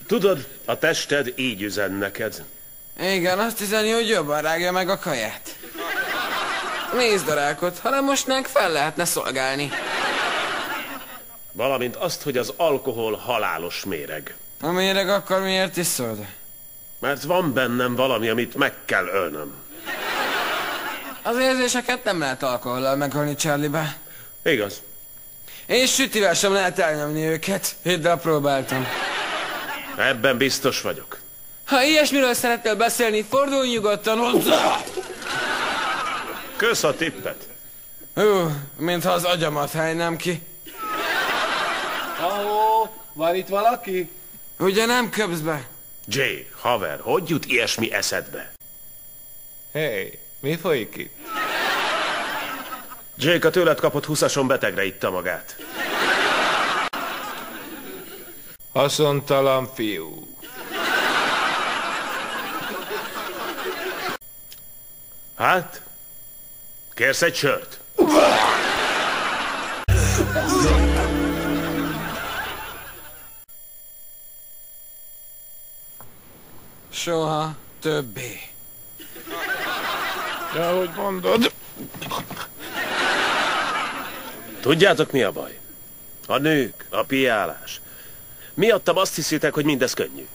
Tudod, a tested így üzen neked. Igen, azt üzeni, hogy jobban rágja meg a kaját. Nézd a rákot, ha nem mosnánk, fel lehetne szolgálni. Valamint azt, hogy az alkohol halálos méreg. A méreg akkor miért iszod? Mert van bennem valami, amit meg kell ölnöm. Az érzéseket nem lehet alkohollal megölni, Charlie-be. Igaz. És sütivel sem lehet elnyomni őket. Hidd el, próbáltam. Ebben biztos vagyok. Ha ilyesmiről szeretnél beszélni, fordulj nyugodtan hozzá! Kösz a tippet. Mintha az agyamat helyném ki. Halló, van itt valaki? Ugye nem köpsz be? Jay, haver, hogy jut ilyesmi eszedbe? Hey, mi folyik itt? Jake a tőled kapott 20-ason betegre itta magát. Haszontalan fiú. Hát? Kérsz egy sört? Soha többé. De ahogy mondod. Tudjátok, mi a baj? A nők, a piálás. Miattam azt hiszitek, hogy mindez könnyű.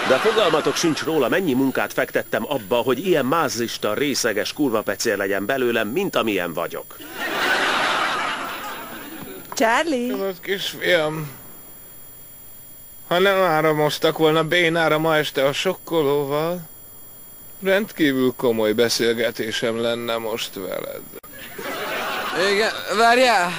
De fogalmatok sincs róla, mennyi munkát fektettem abba, hogy ilyen mázlista, részeges kurvapecér legyen belőlem, mint amilyen vagyok. Charlie? Tudod, kisfiam, ha nem áramoztak volna bénára ma este a sokkolóval, rendkívül komoly beszélgetésem lenne most veled. Igen, várjál!